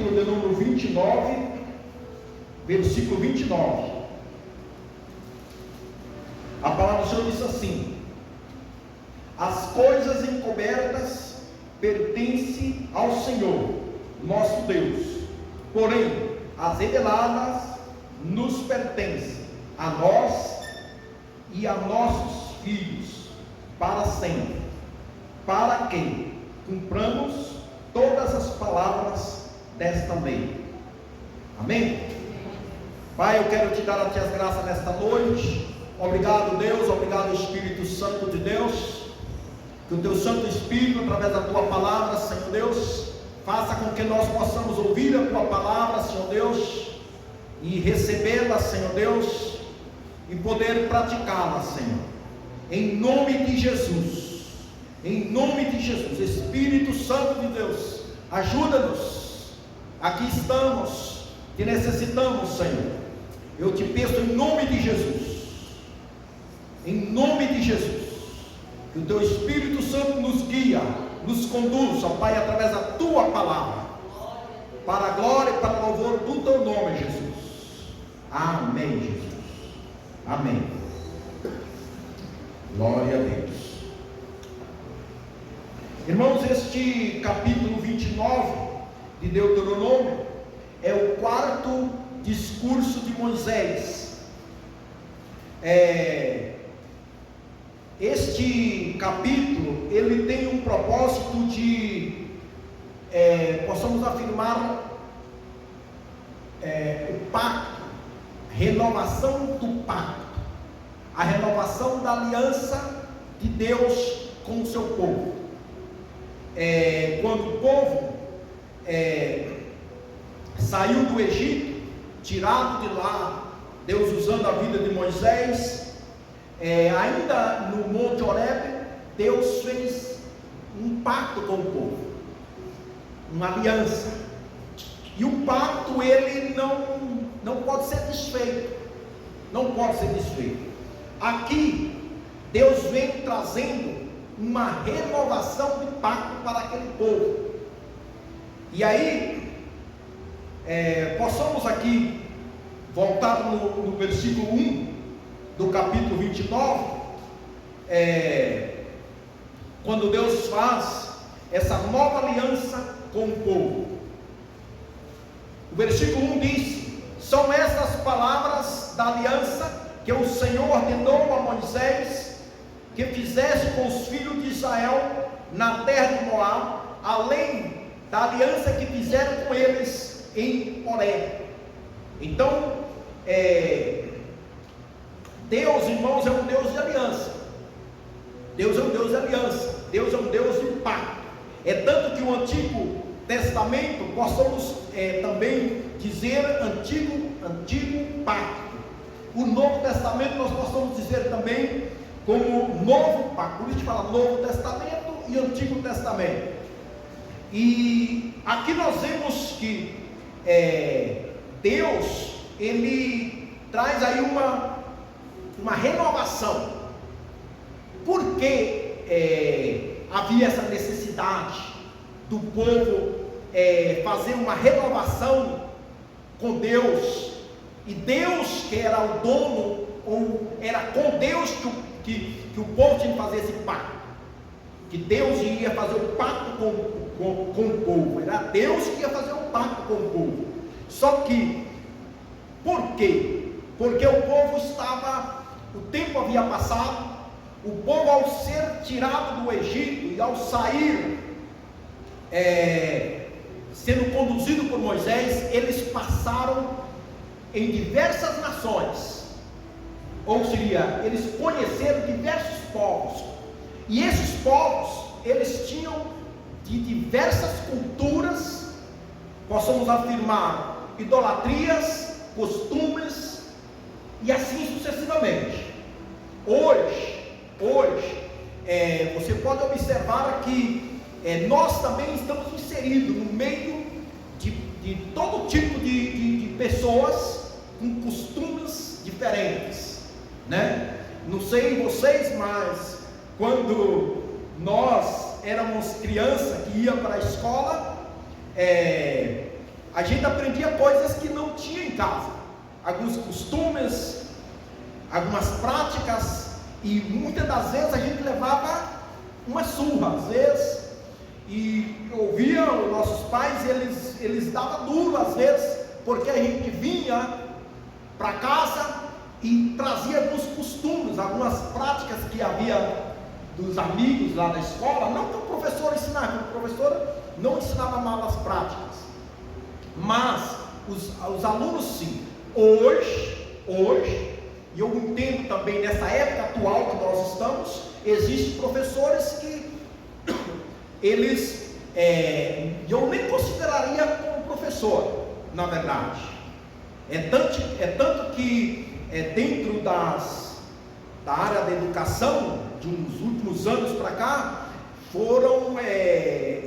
capítulo de número 29, versículo 29. A palavra do Senhor diz assim: as coisas encobertas pertencem ao Senhor, nosso Deus, porém as reveladas nos pertencem, a nós e a nossos filhos, para sempre, para que cumpramos todas as palavras desta lei. Amém? Pai, eu quero te dar a ti as graças nesta noite. Obrigado, Deus, obrigado, Espírito Santo de Deus, que o teu Santo Espírito, através da tua palavra, Senhor Deus, faça com que nós possamos ouvir a tua palavra, Senhor Deus, e recebê-la, Senhor Deus, e poder praticá-la, Senhor, em nome de Jesus, em nome de Jesus. Espírito Santo de Deus, ajuda-nos, aqui estamos, te necessitamos, Senhor. Eu te peço em nome de Jesus, em nome de Jesus, que o teu Espírito Santo nos guia, nos conduza, Pai, através da tua palavra, para a glória e para o louvor do teu nome, Jesus. Amém, Jesus. Amém. Glória a Deus. Irmãos, este capítulo 29 de Deuteronômio é o quarto discurso de Moisés. Este capítulo, ele tem um propósito de, possamos afirmar, o pacto, renovação do pacto, a renovação da aliança de Deus com o seu povo. Quando o povo saiu do Egito, tirado de lá, Deus usando a vida de Moisés, ainda no Monte Horebe, Deus fez um pacto com o povo, uma aliança, e o pacto ele não pode ser desfeito, não pode ser desfeito. Aqui Deus vem trazendo uma renovação de pacto para aquele povo. E aí possamos aqui voltar no versículo 1 do capítulo 29, quando Deus faz essa nova aliança com o povo. O versículo 1 diz: são essas palavras da aliança que o Senhor ordenou a Moisés que fizesse com os filhos de Israel na terra de Moab, além da aliança que fizeram com eles em Horebe. Então, Deus, irmãos, é um Deus de aliança. Deus é um Deus de aliança. Deus é um Deus de pacto. É tanto que o Antigo Testamento, possamos também dizer antigo pacto. O Novo Testamento nós possamos dizer também como novo pacto. Por isso fala Novo Testamento e Antigo Testamento. E aqui nós vemos que Deus, ele traz aí uma renovação. Por que havia essa necessidade do povo fazer uma renovação com Deus? E Deus, que era o dono, ou era com Deus que o povo tinha que fazer esse pacto, que Deus ia fazer o pacto com o povo, era Deus que ia fazer o pacto com o povo. Só que, por quê? Porque o povo o tempo havia passado, o povo, ao ser tirado do Egito e ao sair, sendo conduzido por Moisés, eles passaram em diversas nações, ou seria, eles conheceram diversos povos, e esses povos, eles tinham de diversas culturas, possamos afirmar, idolatrias, costumes, e assim sucessivamente. Hoje, você pode observar que nós também estamos inseridos no meio de todo tipo de pessoas com costumes diferentes, né? Não sei vocês, mas quando nós éramos criança que ia para a escola, a gente aprendia coisas que não tinha em casa, alguns costumes, algumas práticas, e muitas das vezes a gente levava uma surra, às vezes, e ouvia os nossos pais, eles davam duro às vezes, porque a gente vinha para casa e trazia alguns costumes, algumas práticas que havia dos amigos lá da escola, não que o professor ensinava, o professor não ensinava malas práticas, mas os alunos sim. Hoje, e eu entendo também nessa época atual que nós estamos, existem professores que eles, eu nem consideraria como professor, na verdade, é tanto que dentro da área da educação, de uns últimos anos para cá, foram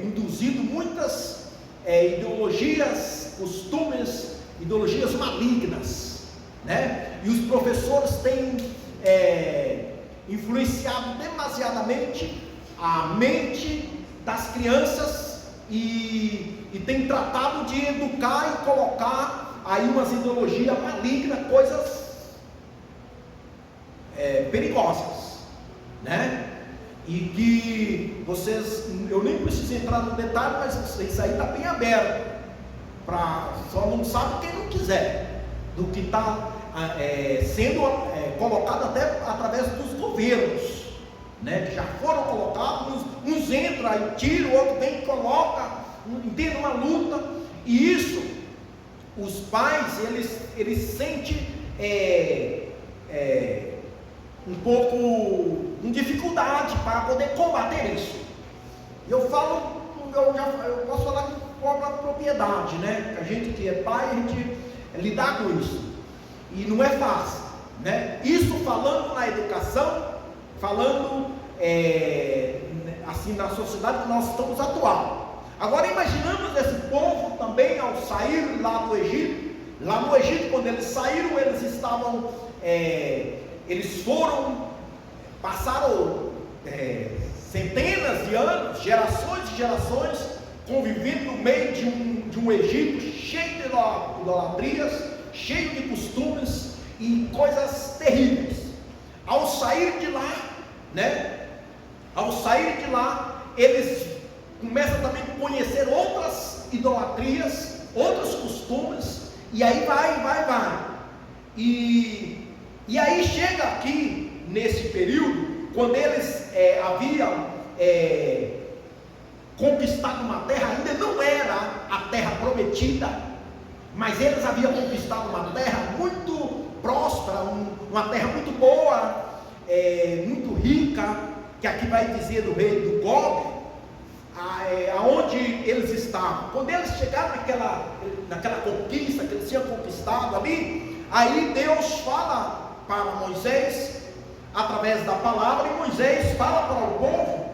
induzidos muitas ideologias, costumes, ideologias malignas, né? E os professores têm influenciado demasiadamente a mente das crianças e têm tratado de educar e colocar aí umas ideologias malignas, coisas perigosas, né? E que eu nem preciso entrar no detalhe, mas isso aí está bem aberto, só não sabe quem não quiser, do que está sendo colocado até através dos governos, né? Que já foram colocados, uns entram e tiram, o outro vem e coloca, entende, uma luta, e isso, os pais, eles sentem um pouco com dificuldade para poder combater isso. Eu posso falar com propriedade, né? A gente que é pai, a gente lidar com isso, e não é fácil, né? Isso falando na educação, falando assim na sociedade que nós estamos atual. Agora imaginamos esse povo também ao sair lá do Egito. Lá no Egito, quando eles saíram, eles estavam passaram centenas de anos, gerações e gerações, convivendo no meio de um Egito cheio de idolatrias, cheio de costumes e coisas terríveis. Ao sair de lá, né? Eles começam também a conhecer outras idolatrias, outros costumes, e aí vai. E aí chega aqui, nesse período, quando eles haviam conquistado uma terra, ainda não era a terra prometida, mas eles haviam conquistado uma terra muito próspera, uma terra muito boa, muito rica, que aqui vai dizer do rei do Gog, aonde eles estavam. Quando eles chegaram naquela conquista que eles tinham conquistado ali, aí Deus fala para Moisés, através da palavra, e Moisés fala para o povo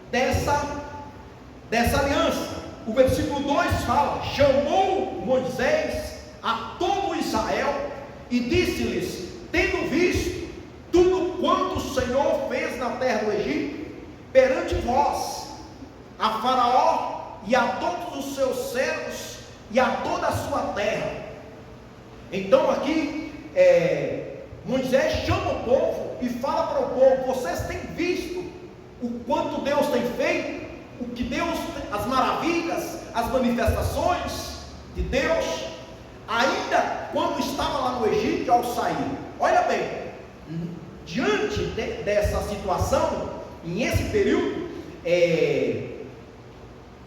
dessa aliança. O versículo 2 fala: chamou Moisés a todo Israel e disse-lhes: tendo visto tudo quanto o Senhor fez na terra do Egito, perante vós, a Faraó e a todos os seus servos e a toda a sua terra. Então aqui Moisés chama o povo e fala para o povo: vocês têm visto o quanto Deus tem feito, o que Deus, as maravilhas, as manifestações de Deus, ainda quando estava lá no Egito, ao sair. Olha bem, diante dessa situação, em esse período,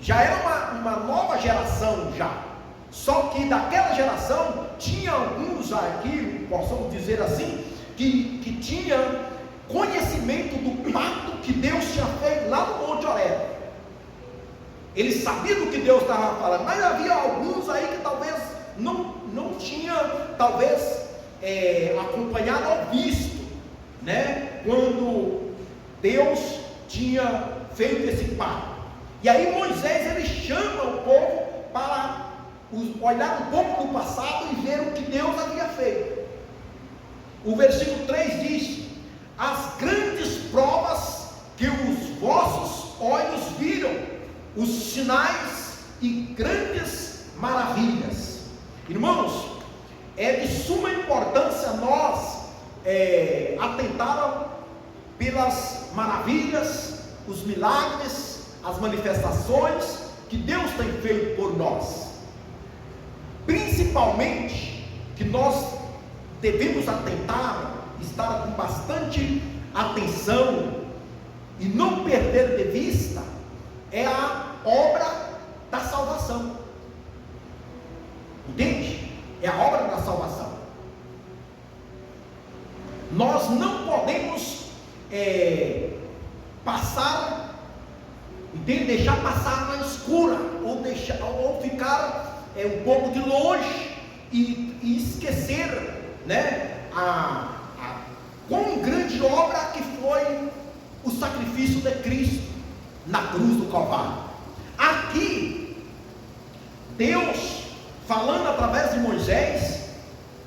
já era uma nova geração já, só que daquela geração tinha alguns aqui, possamos dizer assim, que tinha conhecimento do pacto que Deus tinha feito lá no Monte Horebe. Eles sabiam do que Deus estava falando, mas havia alguns aí que talvez não tinha, acompanhado ou visto, né, quando Deus tinha feito esse pacto. E aí Moisés, ele chama o povo para olhar um pouco no passado e ver o que Deus havia feito. O versículo 3 diz: as grandes provas que os vossos olhos viram, os sinais e grandes maravilhas. Irmãos, é de suma importância nós atentar pelas maravilhas, os milagres, as manifestações que Deus tem feito por nós. Principalmente que nós devemos atentar, estar com bastante atenção e não perder de vista é a obra da salvação. Entende? É a obra da salvação. Nós não podemos passar, entende? Deixar passar na escura, ou ficar um pouco de longe e esquecer, né, a quão grande obra que foi o sacrifício de Cristo na cruz do Calvário. Aqui Deus, falando através de Moisés,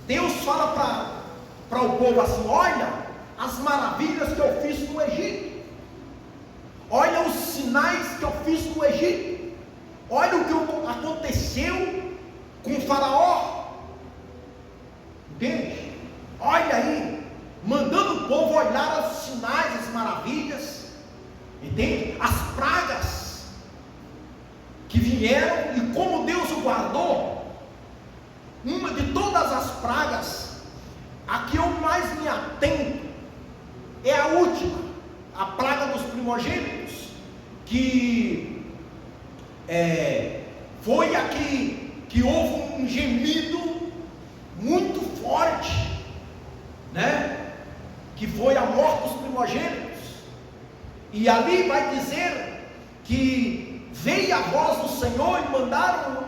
Deus fala para o povo assim: olha as maravilhas que eu fiz no Egito, olha os sinais que eu fiz no Egito, olha o que aconteceu com o Faraó, entende? Olha aí, mandando o povo olhar os sinais, as maravilhas, entende? As pragas que vieram e como Deus o guardou. Uma de todas as pragas, a que eu mais me atento é a última, a praga dos primogênitos, que foi aqui que houve um gemido muito forte, né? Que foi a morte dos primogênitos. E ali vai dizer que veio a voz do Senhor e mandaram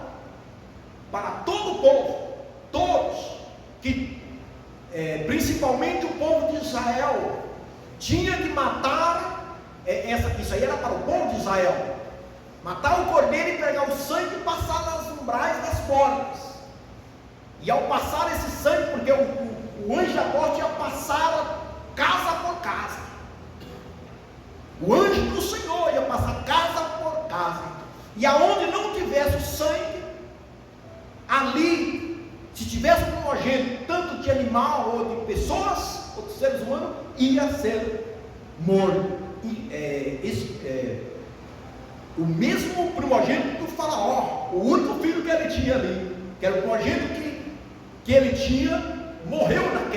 para todo o povo, todos, que principalmente o povo de Israel tinha de matar, isso aí era para o povo de Israel, matar o cordeiro e pegar o sangue e passar nas umbrais das portas. E ao passar esse sangue, porque o anjo da morte ia passar casa por casa, o anjo do Senhor ia passar casa por casa, e aonde não tivesse o sangue, ali, se tivesse um primogênito, tanto de animal ou de pessoas, ou de seres humanos, ia ser morto. O mesmo primogênito do Faraó, o único filho que ele tinha ali, que era o primogênito que ele tinha, morreu vamos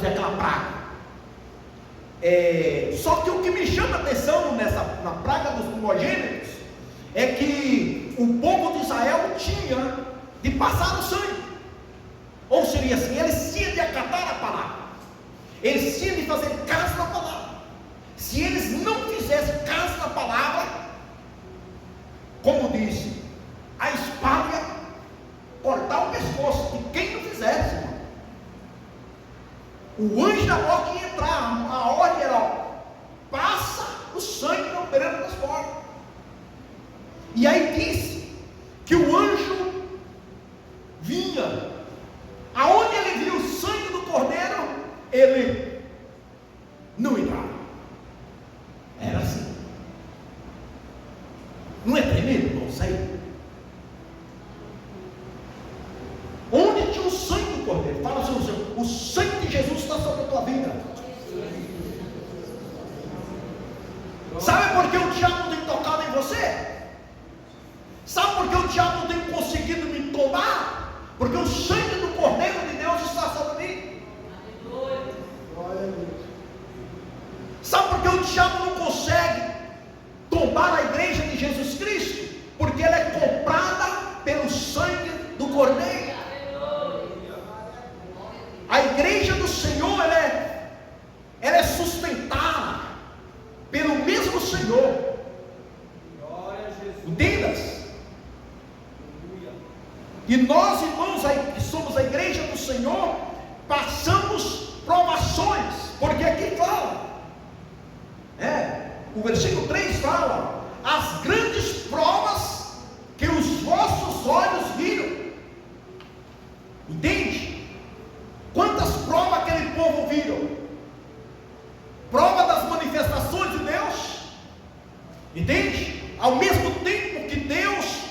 dizer, aquela praga. Só que o que me chama a atenção na praga dos primogênitos é que o povo de Israel tinha de passar o sangue, ou seria assim, eles tinham de acatar a palavra, eles tinham de fazer caso na palavra. Se eles não fizessem caso na palavra, como disse, a espada ia cortar o pescoço de quem não fizesse, irmão. O anjo da morte ia entrar, a ordem era: passa o sangue na beirada das portas. E aí disse que o anjo vinha, aonde ele viu o sangue do cordeiro, ele não entrava. Era assim. Não é tremendo, irmão? Isso aí. Onde tinha o sangue do cordeiro, fala assim: o sangue de Jesus está sobre a tua vida. Sabe por que o diabo não tem tocado em você? Sabe por que o diabo não tem conseguido me tomar? Porque o sangue do Cordeiro de Deus está sobre mim. Sabe por que o diabo não consegue tomar a igreja de Jesus Cristo? Porque ela é comprada pelo sangue do Cordeiro. A igreja do Senhor, ela é sustentada pelo mesmo Senhor. Entendas? E nós, irmãos, que somos a igreja do Senhor, passamos provações, porque aqui fala, o versículo 3 fala: as grandes provas que os vossos olhos viram. Entende? Quantas provas aquele povo viram? Prova das manifestações de Deus. Entende? Ao mesmo tempo que Deus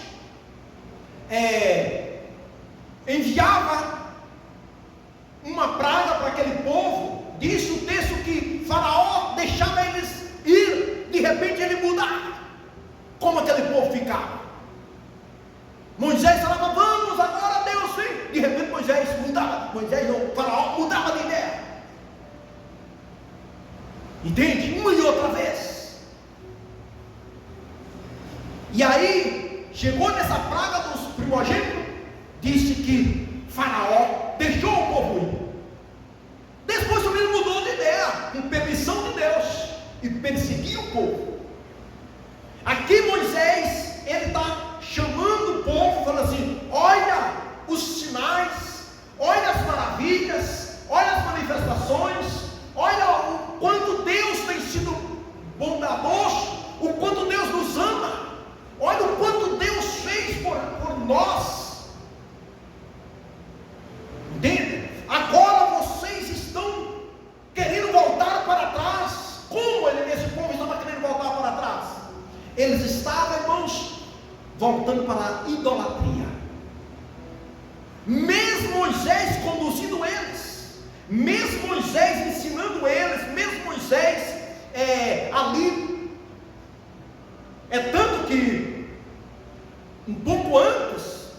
enviava uma praga para aquele povo, disse o texto que Faraó deixava eles ir, de repente ele mudava, como aquele povo ficava. Moisés falava, vamos agora, Deus vem, de repente Faraó mudava de ideia, entende? Uma e outra vez. E aí, chegou nessa praga dos primogênitos, disse que Faraó deixou o povo ir. Depois também mudou de ideia, com permissão de Deus, e perseguiu o povo. Aqui Moisés, ele está chamando o povo, falando assim, olha os sinais, olha as maravilhas, olha as manifestações, olha o quanto Deus tem sido bondoso, o quanto Deus nos ama, olha o quanto Deus fez por nós, entende? Agora vocês estão querendo voltar para trás. Como esse povo estava querendo voltar para trás? Eles estavam, irmãos, voltando para a idolatria. Mesmo Moisés conduzindo eles, mesmo Moisés ensinando eles, mesmo Moisés ali, tanto que um pouco antes,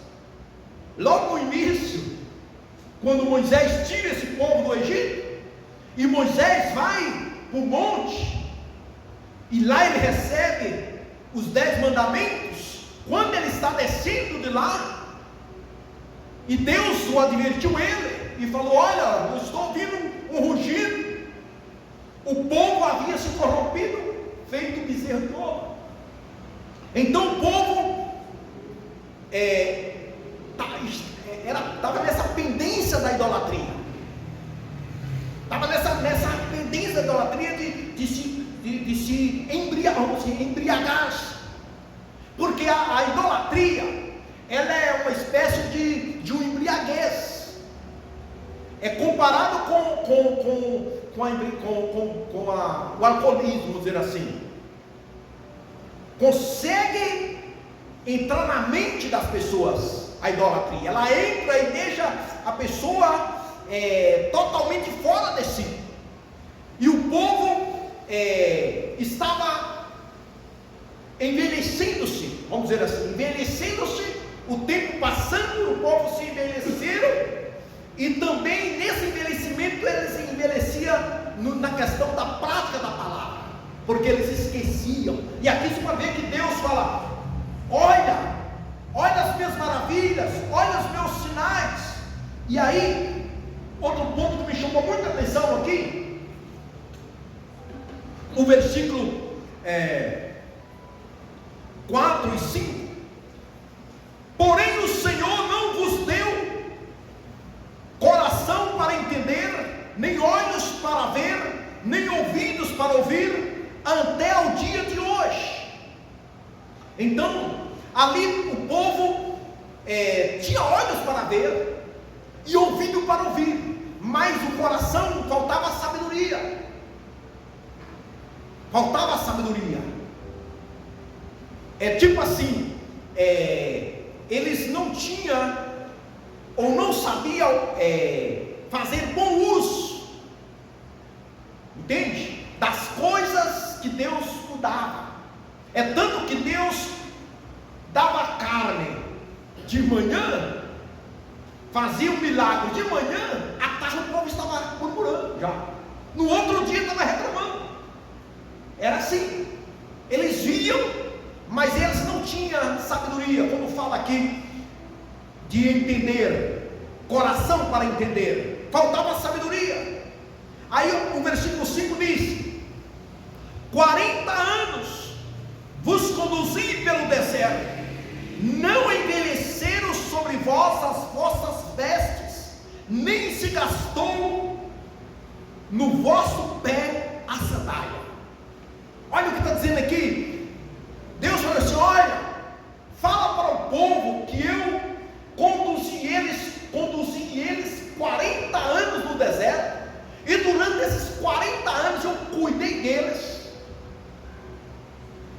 logo no início, quando Moisés tira esse povo do Egito, e Moisés vai para o monte, e lá ele recebe os 10 mandamentos. Quando ele está descendo de lá, e Deus o advertiu ele, e falou, olha, eu estou ouvindo um rugido, o povo havia se corrompido, feito bezerro de ouro. Então o povo estava nessa pendência da idolatria, estava nessa pendência da idolatria de se embriagar, porque a idolatria, ela é uma espécie de um embriaguez, é comparado com o alcoolismo, vamos dizer assim. Consegue entrar na mente das pessoas a idolatria, ela entra e deixa a pessoa totalmente fora de si. E o povo estava envelhecendo-se, vamos dizer assim, envelhecendo-se, o tempo passando, o povo se envelheceram, e também nesse envelhecimento eles envelheciam na questão da prática da palavra, porque eles esqueciam. E aqui você vai ver que Deus fala, olha as minhas maravilhas, olha os meus sinais. E aí, outro ponto que me chamou muita atenção aqui, o versículo 4 e 5, porém o Senhor não vos deu coração para entender, nem olhos para ver, nem ouvidos para ouvir, até o dia de hoje. Então, ali o povo tinha olhos para ver e ouvido para ouvir, mas o coração faltava sabedoria. Faltava sabedoria. Tipo assim, eles não tinham ou não sabiam fazer bom uso, entende? Das coisas que Deus dava. Tanto que Deus dava carne de manhã, fazia um milagre de manhã, à tarde o povo estava murmurando já, no outro dia estava reclamando. Era assim, eles viam, mas eles não tinham sabedoria, como fala aqui, de entender, coração para entender, faltava sabedoria. Aí o versículo 5 diz, 40 anos vos conduzi pelo deserto, não envelheceram sobre vós as vossas vestes, nem se gastou no vosso pé a sandália. Olha o que está dizendo aqui. Deus falou assim, olha, fala para o povo que eu conduzi eles 40 anos no deserto, e durante esses 40 anos eu cuidei deles,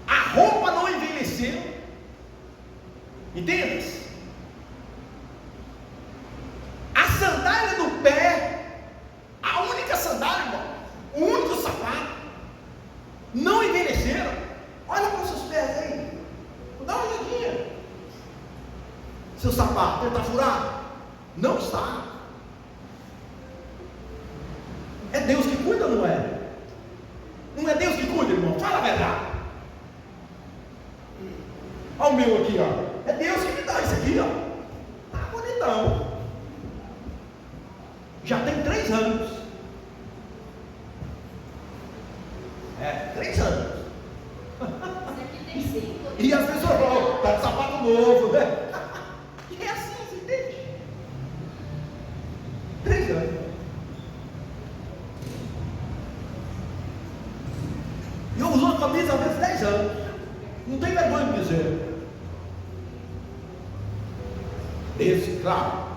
a roupa não envelheceu, entende? Seu sapato, ele está furado? Não está. É Deus que cuida ou não é? Não é Deus que cuida, irmão? Fala a verdade. Olha o meu aqui, ó. É Deus que me dá isso aqui, ó. Tá bonitão. Já tem 3 anos. 3 anos. Esse aqui tem 5. E as pessoas falam, tá de sapato novo, né? E é assim, você entende? 3 anos. E eu uso uma camisa às vezes 10 anos. Não tem vergonha de dizer. Esse, claro.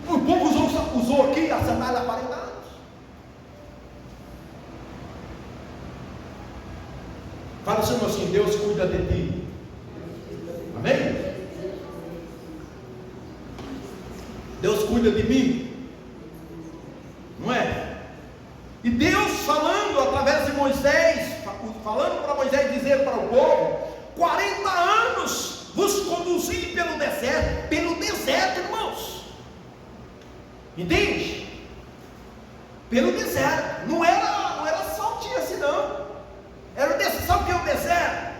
O povo usou aqui a sandália há 40 anos. Fala assim, Deus cuida de ti. Amém? Deus cuida de mim. Não é? E Deus falando através de Moisés, falando para Moisés dizer para o povo: 40 anos vos conduzi pelo deserto, irmãos. Entende? Pelo deserto. Não era saltinho assim, não. Era o deserto. Sabe o que é o deserto?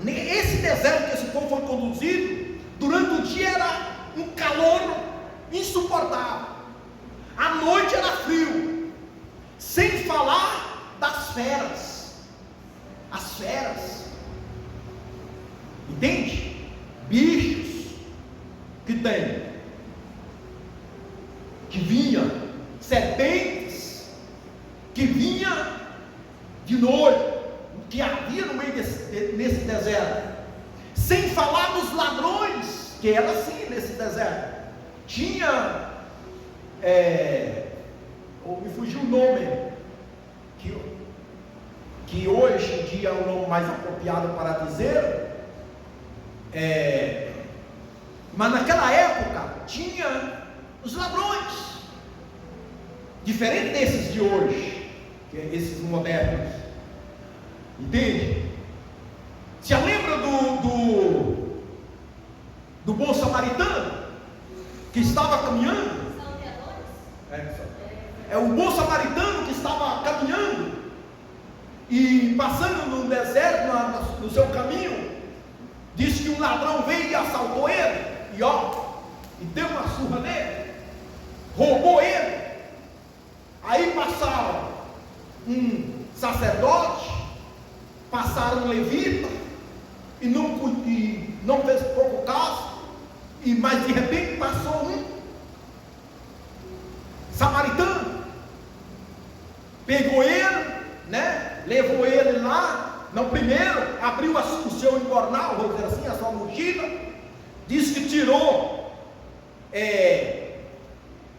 Esse deserto que esse povo foi conduzido, durante o dia era um calor insuportável. À noite era frio. Sem falar das feras. As feras. Entende? Bichos que tem. Que vinha. Serpentes. Que vinha de noite. Que havia no meio nesse deserto. Sem falar dos ladrões. Que era assim nesse deserto. Tinha. Me fugiu o nome. Que hoje em dia é o nome mais apropriado para dizer. Mas naquela época tinha os ladrões. Diferente desses de hoje. Que é esses modernos. Entende? Se lembra do bom samaritano que estava caminhando? É o bom samaritano que estava caminhando e passando no deserto, no seu caminho, disse que um ladrão veio e assaltou ele e deu uma surra nele, roubou ele. Aí passaram um sacerdote, passaram um levita e não fez pouco caso, mas de repente passou um samaritano, pegou ele, né? Levou ele lá. Não, primeiro abriu o seu embornal, vou dizer assim, a sua mochila, disse que tirou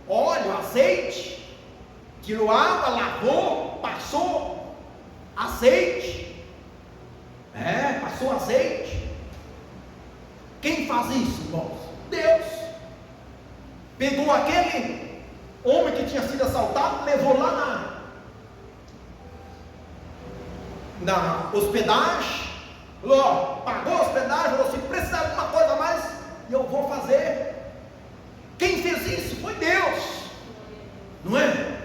óleo, azeite, tirou água, lavou, passou azeite, passou azeite. Quem faz isso, irmãos? Deus. Pegou aquele homem que tinha sido assaltado, levou lá na hospedagem, falou, pagou a hospedagem, falou assim, precisa de alguma coisa a mais, e eu vou fazer. Quem fez isso foi Deus, não é?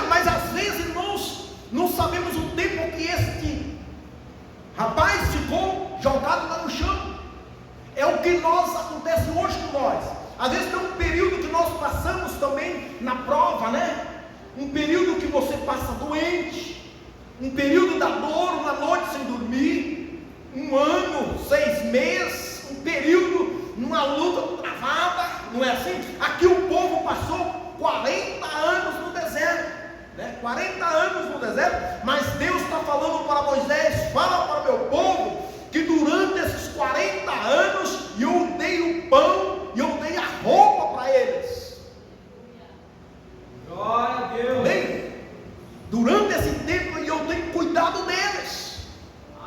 Mas às vezes, irmãos, não sabemos o tempo que este rapaz ficou jogado lá no chão. É o que acontece hoje com nós. Às vezes tem um período que nós passamos também na prova, né? Um período que você passa doente, um período da dor, uma noite sem dormir, 1 ano, 6 meses, um período numa luta travada, não é assim? Aqui o povo passou 40 anos no deserto, né? 40 anos no deserto, mas Deus está falando para Moisés: fala para o meu povo que durante esses 40 anos eu dei o pão e eu dei a roupa para eles. Glória a Deus. Amém? Durante esse tempo eu tenho cuidado deles.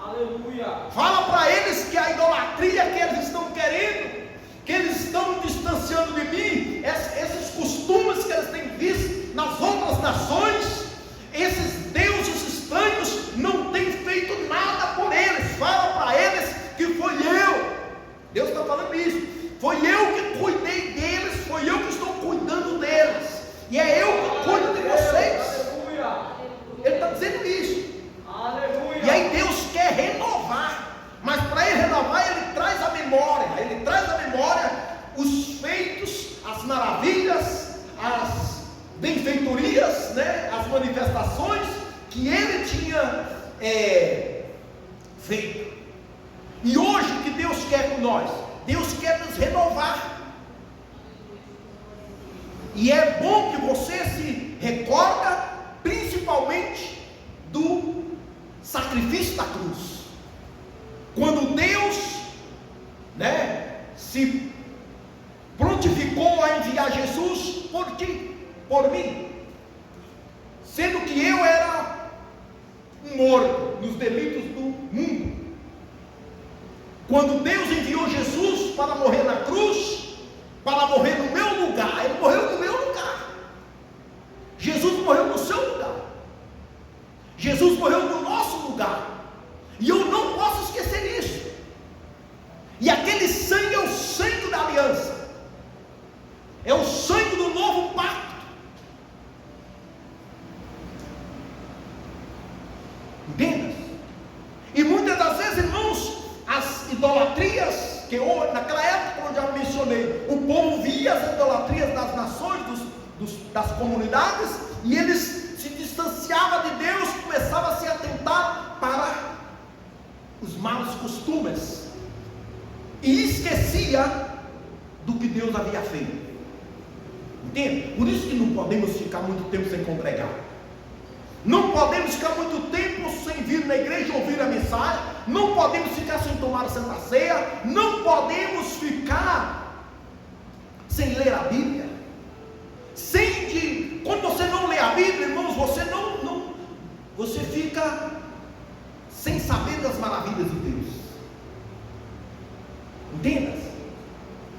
Aleluia. Fala para eles que a idolatria que eles estão querendo, que eles estão distanciando de mim, esses costumes que eles têm visto nas outras nações, esses deuses estranhos, não têm feito nada por eles. Fala para eles que foi que ele tinha feito. E hoje o que Deus quer com nós? Deus quer nos renovar. E é bom que você se recorda principalmente do sacrifício da cruz. Quando Deus, se prontificou a enviar Jesus por ti, por mim, sendo que eu era um morto nos delitos do mundo. Quando Deus enviou Jesus para morrer na cruz, para morrer no meu lugar, Ele morreu no meu lugar. Jesus morreu no seu lugar. Jesus morreu no nosso lugar. E eu não posso esquecer isso. E aquele sangue é o sangue da aliança. É o sangue do novo pacto. Entenda? E muitas das vezes, irmãos, as idolatrias que naquela época onde eu mencionei, o povo via as idolatrias das nações, das comunidades, e eles se distanciavam de Deus, começavam a se atentar para os maus costumes e esquecia do que Deus havia feito. Entende? Por isso que não podemos ficar muito tempo sem congregar. Não podemos ficar muito tempo sem vir na igreja ouvir a mensagem. Não podemos ficar sem tomar a Santa Ceia. Não podemos ficar sem ler a Bíblia. Quando você não lê a Bíblia, irmãos, você fica sem saber das maravilhas de Deus. Entenda?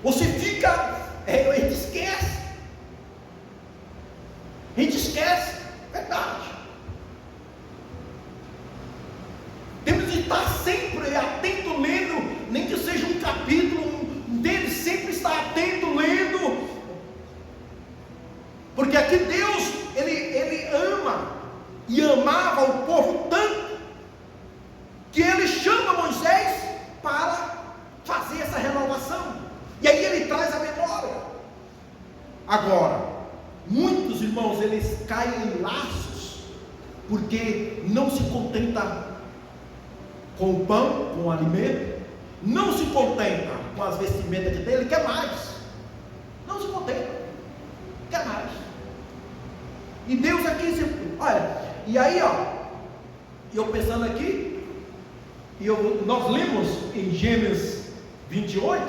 Você fica, a gente esquece. A gente esquece, verdade. Temos de estar sempre atento lendo, nem que seja um capítulo dele, sempre estar atento lendo, porque aqui Deus, ele ama e amava o povo tanto, que ele chama Moisés para fazer essa renovação, e aí ele traz a memória. Agora, muitos irmãos, eles caem em laços, porque não se contenta com o pão, com o alimento, não se contenta com as vestimentas que tem, ele quer mais, não se contenta, quer mais. E Deus aqui, olha, e aí eu pensando aqui, nós lemos em Gênesis 28,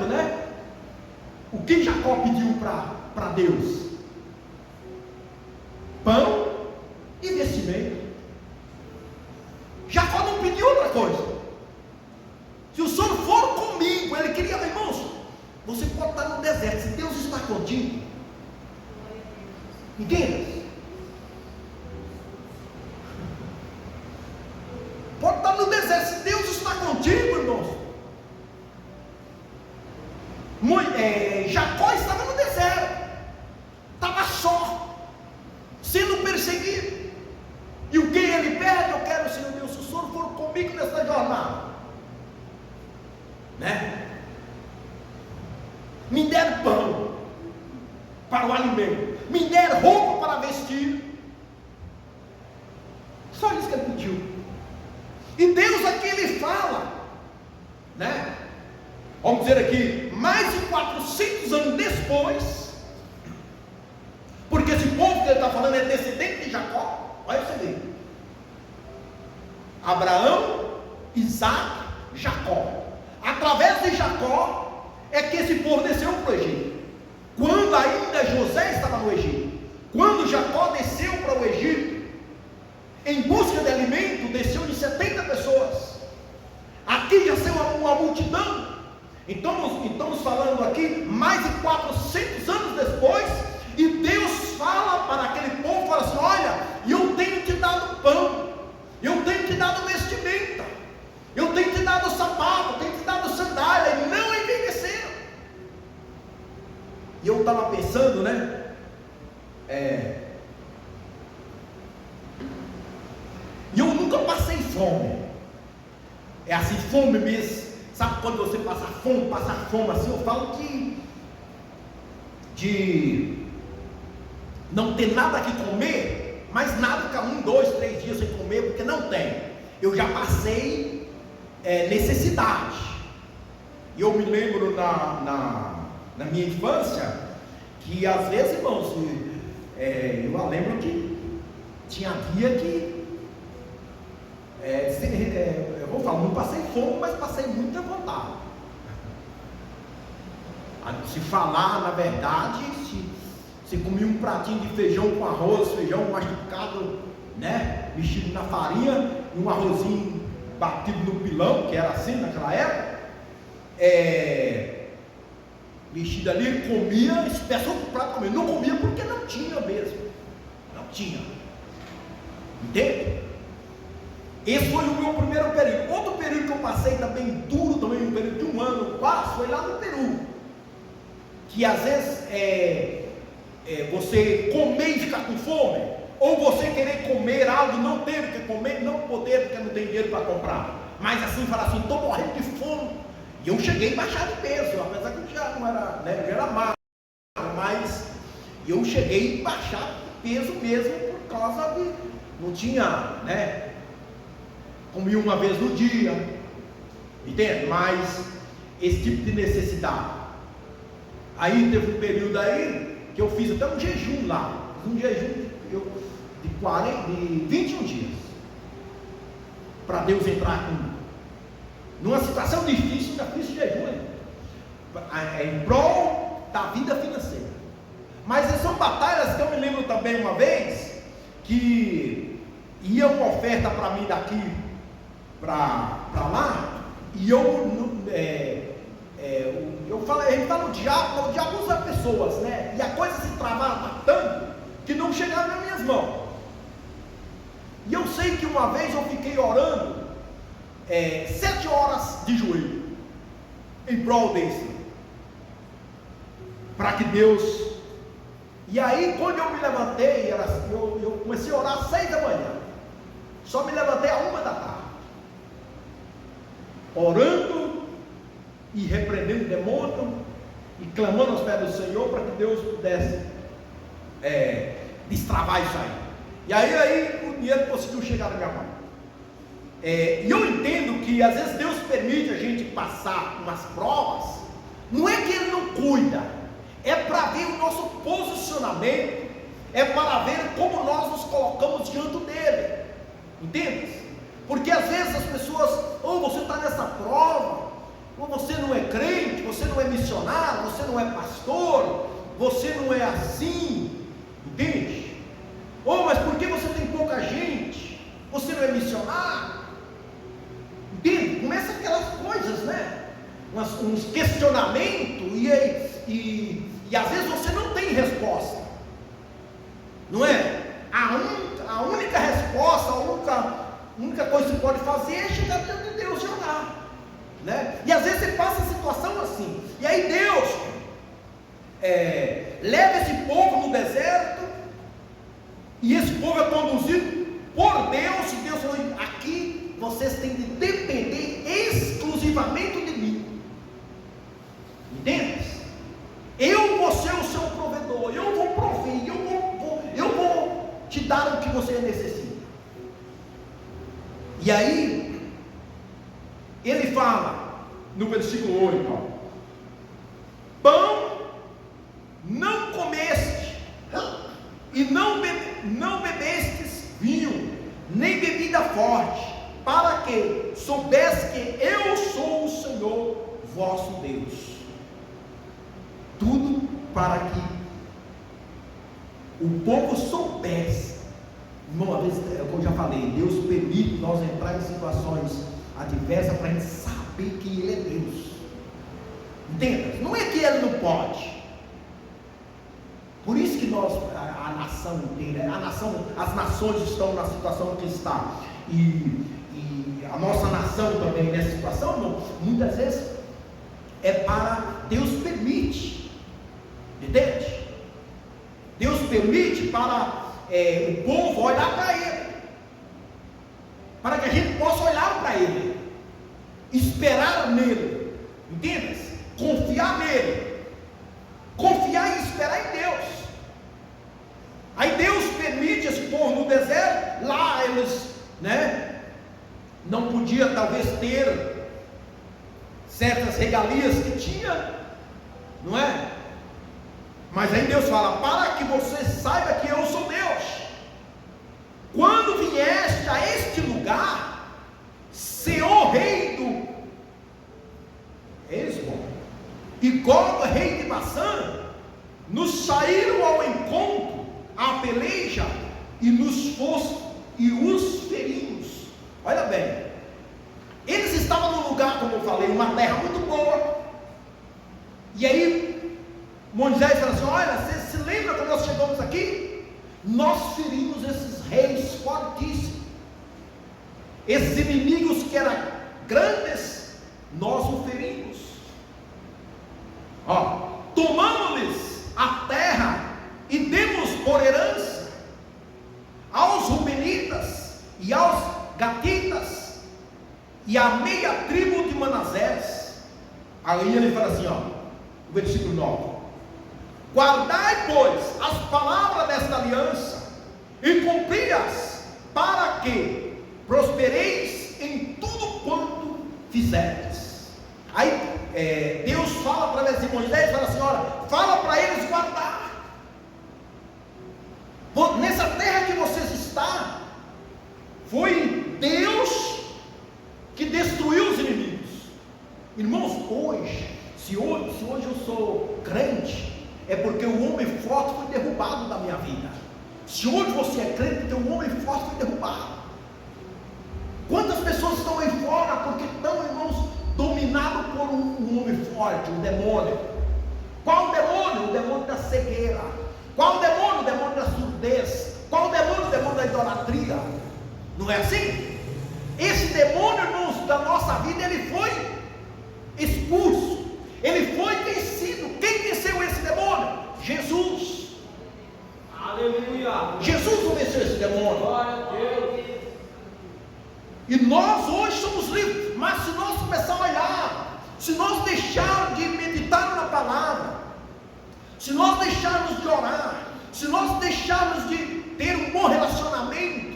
o que Jacó pediu para Deus? Pão e vestimento. Jacó não pediu outra coisa. Se o Senhor for comigo, ele queria, irmãos, você pode estar no deserto, se Deus está contigo, entende? Pode estar no deserto, se Deus está contigo, irmãos. Jacó estava no deserto, estava só, sendo perseguido. E o que ele pede? Eu quero, Senhor Deus, se o Senhor for comigo nessa jornada, me der pão para o alimento, me der roupa para vestir. Só isso que ele pediu. E Deus aqui ele fala, vamos dizer aqui, mais de 400 anos depois, porque esse povo que ele está falando é descendente de Jacó. Olha você ver, Abraão, Isaac, Jacó. Através de Jacó é que esse povo desceu para o Egito. Quando ainda José estava no Egito, quando Jacó desceu para o Egito em busca de alimento, desceu de 70 pessoas. Aqui já saiu uma multidão. Então estamos falando aqui mais de 400 anos depois, e Deus fala para aquele povo, fala assim: olha, eu tenho te dado pão, eu tenho te dado vestimenta, eu tenho te dado sapato, eu tenho te dado sandália, e não envelheceram. E eu estava pensando, e eu nunca passei fome. É assim, fome mesmo. Sabe quando você passa fome assim? Eu falo de não ter nada que comer, mas nada fica 1, 2, 3 dias sem comer, porque não tem. Eu já passei necessidade. E eu me lembro na minha infância, que às vezes, irmãos, eu lembro que tinha dia que, eu vou falar, não passei fome, mas passei muita vontade. Se falar, na verdade, se comia um pratinho de feijão com arroz, feijão machucado, né, mexido na farinha, e um arrozinho batido no pilão, que era assim naquela época, mexido ali, comia, espécie de prato comer. Não comia porque não tinha mesmo, não tinha, entende? Esse foi o meu primeiro período. Outro período que eu passei também duro, também um período de 1 ano quase, foi lá no Peru, que às vezes você comer e ficar com fome, ou você querer comer algo e não ter o que comer, não poder porque não tem dinheiro para comprar, mas assim, falar assim, estou morrendo de fome. E eu cheguei a baixar de peso, apesar que eu já não era, né, eu já era magro, mas eu cheguei a baixar de peso mesmo, por causa de, não tinha, né, comia uma vez no dia, entende? Mas esse tipo de necessidade. Aí teve um período aí que eu fiz até um jejum lá, um jejum de 21 dias, para Deus entrar numa situação difícil, ainda fiz jejum em prol da vida financeira. Mas são batalhas que eu me lembro também uma vez, que ia uma oferta para mim daqui para lá, e eu falei, a gente fala, o diabo usa pessoas, né? E a coisa se travava tanto que não chegava nas minhas mãos. E eu sei que uma vez eu fiquei orando 7 horas de joelho em prol desse, para que Deus. E aí quando eu me levantei, eu comecei a orar às 6 da manhã, só me levantei à 1 da tarde, orando e repreendendo o demônio e clamando aos pés do Senhor para que Deus pudesse destravar isso aí. E aí o dinheiro conseguiu chegar na minha mão. E eu entendo que às vezes Deus permite a gente passar umas provas, não é que Ele não cuida, é para ver o nosso posicionamento, é para ver como nós nos colocamos diante dele, entende? Porque às vezes as pessoas, você está nessa prova, ou você não é crente, você não é missionário, você não é pastor, você não é assim, entende? Mas por que você tem pouca gente? Você não é missionário? Entende? Começa aquelas coisas, né? Uns questionamentos, e às vezes você não tem resposta, não é? A única resposta, a única coisa que você pode fazer é chegar diante de Deus e orar, né? E às vezes você passa a situação assim, e aí Deus leva esse povo no deserto, e esse povo é conduzido por Deus, e Deus falou, aqui vocês têm de depender exclusivamente de mim, entende? Eu vou ser o seu provedor, eu vou prover, eu vou te dar o que você necessita. E aí ele fala no versículo 8, pão não comeste, e não bebestes vinho, nem bebida forte, para que soubesse que eu sou o Senhor vosso Deus. Tudo para que o povo soubesse. Uma vez, como eu já falei, Deus permite nós entrar em situações adversas para a gente saber que Ele é Deus. Entenda? Não é que Ele não pode. Por isso que nós, a nação inteira, as nações estão na situação que está, e a nossa nação também nessa situação, não, muitas vezes é para Deus permite, entende? Deus permite para o povo olhar para Ele, para que a gente possa olhar para Ele, esperar nele, entende? Confiar nele, confiar e esperar em Deus. Aí Deus permite esse povo no talvez ter certas regalias que tinha, não é? Mas aí Deus fala: para que você saiba que eu sou Deus. Quando vieste a este lugar, Seol, rei do Hesbon, e Gog, rei de Basã, nos saíram ao encontro, à peleja, e os ferimos. Olha bem, eles estavam num lugar, como eu falei, uma terra muito boa. E aí Moisés fala assim: olha, você se lembra quando nós chegamos aqui? Nós ferimos esses reis fortíssimos, esses inimigos que eram grandes, nós o ferimos. Tomamos-lhes a terra e demos por herança aos Rubenitas e aos Gatitas e a meia tribo de Manassés. Aí ele fala assim, o versículo 9: guardai, pois, as palavras desta aliança e cumpri-as, para que prospereis em tudo quanto fizerdes. Aí Deus fala através de Moisés, fala assim: olha, fala para eles guardar. Nessa terra que vocês estão, foi Deus que destruiu os inimigos. Irmãos, se hoje eu sou crente, é porque o homem forte foi derrubado da minha vida. Se hoje você é crente, porque o homem forte foi derrubado. Quantas pessoas estão aí fora porque estão, irmãos, dominados por um homem forte, um demônio? Qual o demônio? O demônio da cegueira. Qual o demônio? O demônio da surdez. Qual o demônio? O demônio da idolatria. Não é assim? Esse demônio, irmãos, da nossa vida, ele foi expulso, ele foi vencido. Quem venceu esse demônio? Jesus. Aleluia. Jesus não venceu esse demônio. Glória a Deus. E nós hoje somos livres. Mas se nós começarmos a olhar, se nós deixarmos de meditar na palavra, se nós deixarmos de orar, se nós deixarmos de ter um bom relacionamento,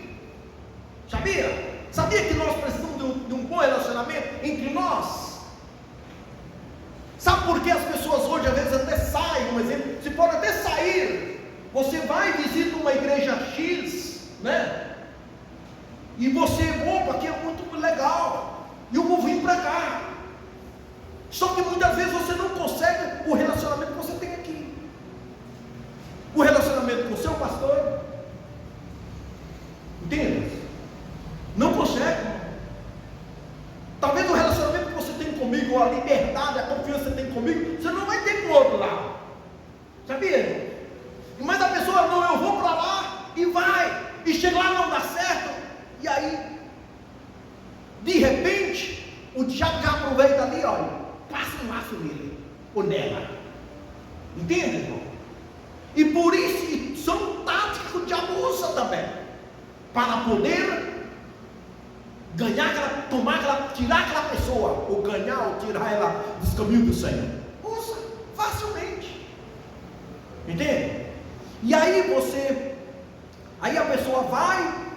sabia que nós precisamos de um bom relacionamento entre nós? Sabe por que as pessoas hoje às vezes até saem? Um exemplo, se pode até sair, você vai e visita uma igreja X, né? E você, opa, aqui é muito legal, e eu vou vir para cá. Só que muitas vezes você não consegue o relacionamento que você tem aqui, o relacionamento com o seu pastor, entende? Não consegue. Talvez o relacionamento que você tem comigo, a liberdade, a confiança que você tem comigo, você não vai ter com o outro lá. Sabia? Mas a pessoa, não, eu vou para lá e vai, e chega lá não dá certo, e aí de repente o diabo já aproveita ali, olha, passa um laço nele ou nela. Entende, irmão? E por isso são táticas que o diabo usa também, para poder ganhar tirar aquela pessoa, ou ganhar ou tirar ela dos caminhos do Senhor. Usa facilmente. Entende? E aí a pessoa vai,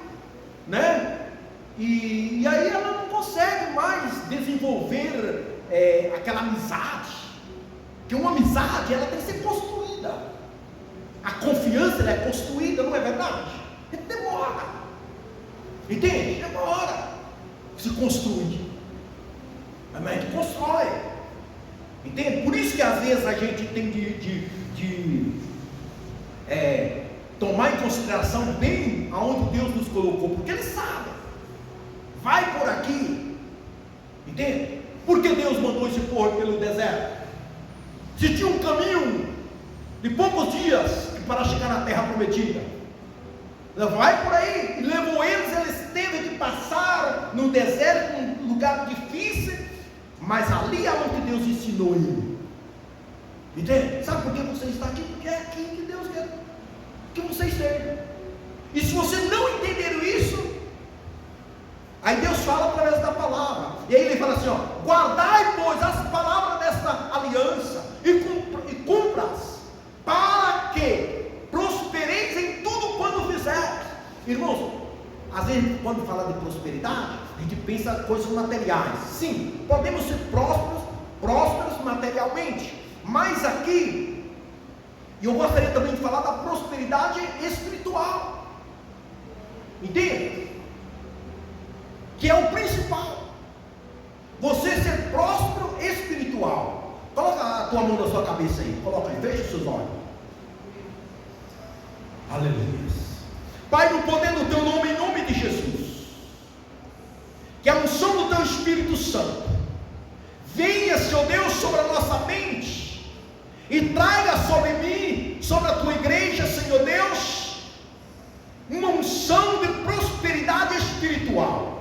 né? E aí ela não consegue mais desenvolver aquela amizade. Porque uma amizade, ela tem que ser construída. A confiança, ela é construída, não é verdade? Demora. Entende? Demora se construir. Mas a gente constrói. Entende? Por isso que às vezes a gente tem de tomar em consideração bem aonde Deus nos colocou, porque Ele sabe. Vai por aqui. Entende? Por que Deus mandou esse povo pelo deserto? Se tinha um caminho de poucos dias para chegar na terra prometida, vai por aí, e levou eles teve que passar no deserto, um lugar difícil, mas ali é onde Deus ensinou ele. Entende? Sabe por que você está aqui? Porque é aqui que Deus quer que você esteja. E se você não entender isso, aí Deus fala através da palavra, e aí Ele fala assim, guardai, pois, as palavras desta aliança, e cumpra-as, para que prospereis em tudo quanto fizeres. Irmãos, às vezes quando fala de prosperidade, a gente pensa coisas materiais. Sim, podemos ser prósperos materialmente, mas aqui, eu gostaria também de falar da prosperidade espiritual. Entende? Que é o principal. Você ser próspero espiritual. Coloca a tua mão na sua cabeça aí. Coloca aí, fecha os seus olhos. Aleluia. Pai, no poder do teu nome, em nome de Jesus, que a unção do teu Espírito Santo venha, Senhor Deus, sobre a nossa mente e traga sobre mim, sobre a tua igreja, Senhor Deus, uma unção de prosperidade espiritual.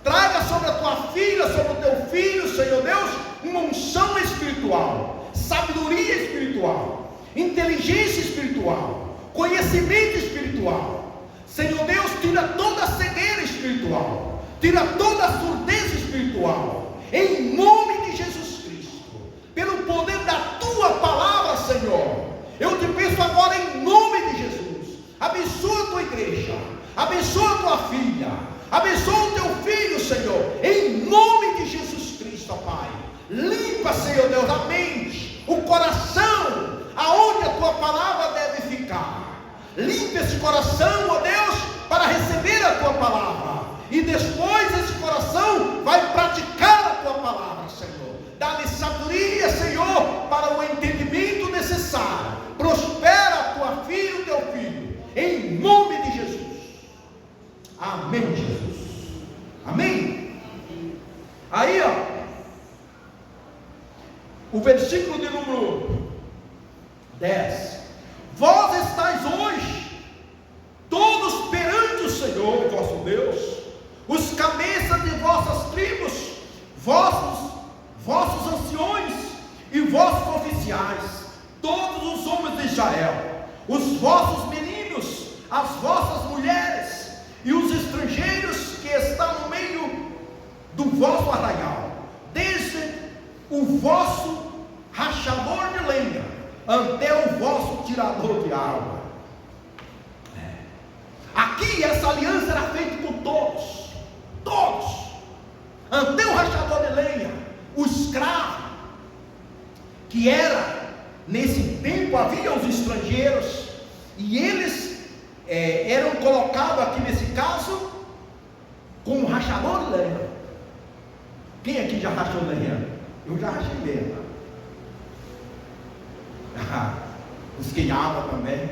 Traga sobre a tua filha, sobre o teu filho, Senhor Deus, uma unção espiritual, sabedoria espiritual, inteligência espiritual, conhecimento espiritual. Senhor Deus, tira toda a cegueira espiritual, tira toda a surdez espiritual, em nome de Jesus Cristo, pelo poder da tua palavra, Senhor. Eu te peço agora em nome de Jesus, abençoa a tua igreja, abençoa a tua filha, abençoa o teu filho, Senhor, em nome de Jesus Cristo, ó Pai. Limpa, Senhor Deus, a mente, o coração, aonde a tua palavra deve ficar. Limpa esse coração, ó Deus, para receber a tua palavra, e depois esse coração vai praticar a tua palavra, Senhor. Dá-lhe sabedoria, Senhor, para o entendimento necessário. Prospera a tua filha e o teu filho, em nome de Jesus. Amém, Jesus. Amém? Aí, ó, o versículo de número 10. Vós estáis hoje todos perante o Senhor vosso Deus, os cabeças de vossas tribos, vossos anciões e vossos oficiais, todos os homens de Israel, os vossos meninos, as vossas mulheres e os estrangeiros que estão no meio do vosso arraial, desde o vosso rachador de lenha até o vosso tirador de água. Aqui essa aliança era feita com todos, até o rachador de lenha, o escravo, que era, nesse tempo havia os estrangeiros, e eles eram colocados aqui nesse caso, como rachador de lenha. Quem aqui já rachou lenha? Eu já rachei lenha. Busquei água também.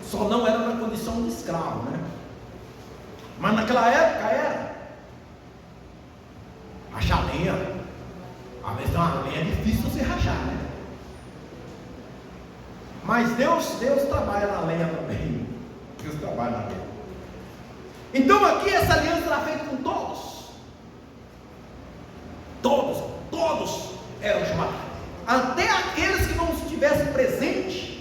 Só não era na condição de escravo, né? Mas naquela época era. Rachar lenha. Às vezes uma lenha é difícil você rachar, né? Mas Deus trabalha na lenha também. Deus trabalha na lenha. Então aqui essa aliança era feita com todos. Todos eram chamados. Até aqueles que não estivessem presentes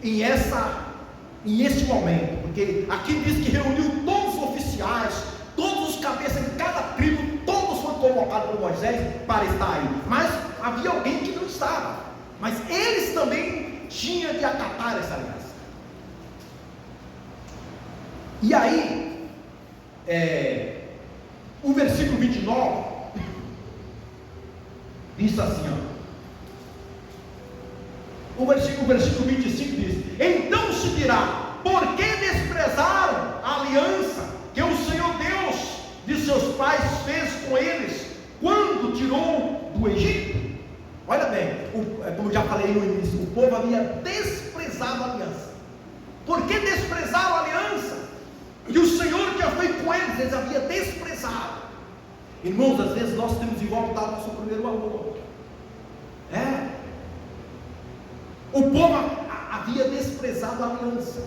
em esse momento. Porque aqui diz que reuniu todos os oficiais, todos os cabeças em cada tribo, todos foram convocados por Moisés para estar aí. Mas havia alguém que não estava. Mas eles também tinham de acatar essa aliança. E aí, o versículo 29 diz assim, ó. O versículo 25 diz: então se dirá, por que desprezaram a aliança que o Senhor Deus de seus pais fez com eles, quando tirou do Egito? Olha bem, como eu já falei no início, o povo havia desprezado a aliança. Por que desprezaram a aliança que o Senhor tinha feito com eles? Eles haviam desprezado. Irmãos, às vezes nós temos de voltar ao nosso primeiro amor. O povo havia desprezado a aliança.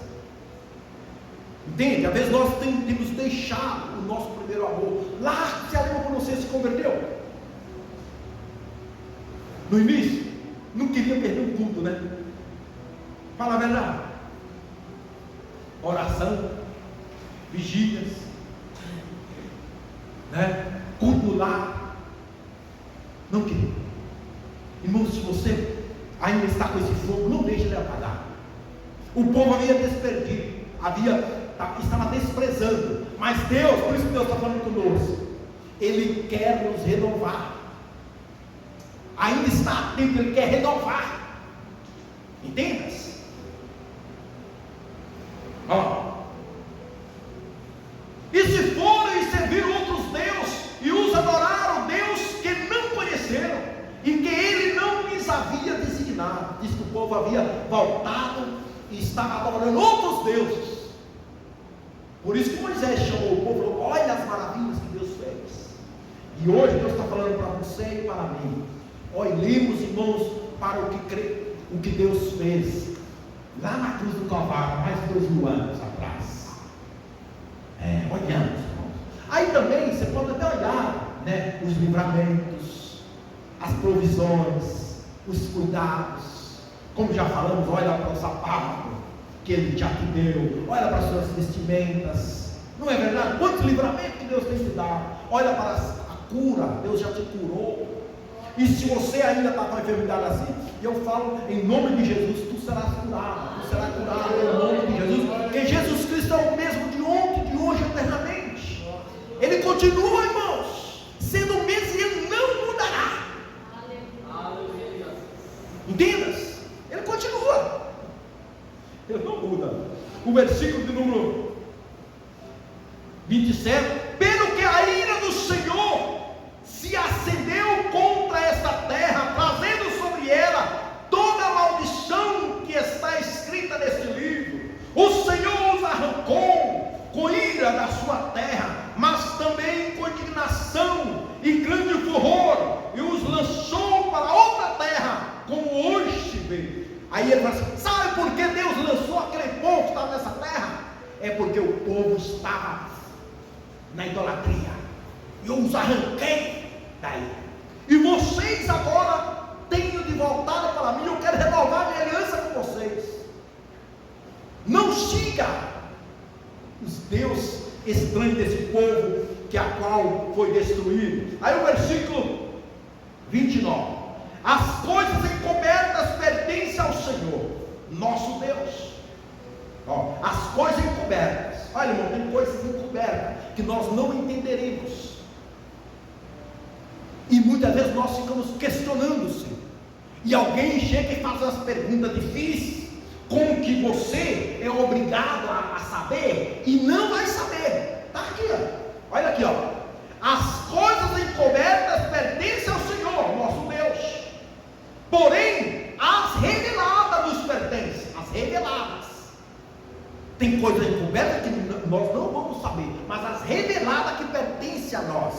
Entende? Às vezes nós temos deixado o nosso primeiro amor. Lá, você lembra quando você se converteu? No início, não queria perder o culto, né? Fala a verdade. Oração, vigílias, né? Culto lá. Não queria. Irmãos, se você ainda está com esse fogo, não deixe ele apagar. O povo havia desperdido, havia estava desprezando. Mas Deus, por isso que Deus está falando conosco, Ele quer nos renovar. Ainda está a tempo, Ele quer renovar. Entendas? E se forem servir outros deuses e os adoraram, Deus que não conheceram e que Ele não lhes havia designado, diz que o povo havia voltado e estava adorando outros deuses. Por isso que Moisés chamou o povo e falou: olha as maravilhas que Deus fez. E hoje Deus está falando para você e para mim: olhemos, irmãos, para o que Deus fez lá na cruz do Calvário, mais de 2000 anos atrás. Olhamos, irmãos. Aí também você pode até olhar, né, os livramentos, as provisões, os cuidados. Como já falamos, olha para o sapato que Ele já te deu, olha para as suas vestimentas. Não é verdade? Quantos livramentos que Deus tem te dado? Olha para a cura, Deus já te curou. E se você ainda está com a enfermidade assim, eu falo em nome de Jesus, tu serás curado, tu serás curado em nome de Jesus, porque Jesus Cristo é o mesmo de ontem, de hoje, eternamente. Ele continua, irmãos, sendo o mesmo, e Ele não mudará. Entendas? Ele continua, Ele não muda. O versículo de número 27: pelo que a ira do Senhor se acendeu contra esta terra, trazendo sobre ela toda a maldição que está escrita neste livro. O Senhor os arrancou com ira da sua terra, mas também com indignação e grande furor, e os lançou para outra terra, como hoje se vê. Aí ele fala assim: sabe por que Deus lançou aquele povo que estava nessa terra? É porque o povo estava na idolatria, e eu os arranquei daí. E vocês agora têm de voltar para mim. Eu quero renovar minha aliança com vocês. Não siga os deuses estranhos desse povo que a qual foi destruído. Aí o versículo 29: as coisas encobertas pertencem ao Senhor nosso Deus. As coisas encobertas, olha, irmão, tem coisas encobertas que nós não entenderemos, e muitas vezes nós ficamos questionando-se, e alguém chega e faz umas perguntas difíceis, como que você é obrigado a saber, e não vai saber. Está aqui, olha aqui, as coisas encobertas pertencem ao Senhor nosso Deus, porém as reveladas nos pertencem. As reveladas, tem coisas encobertas que nós não vamos saber, mas as reveladas que pertencem a nós.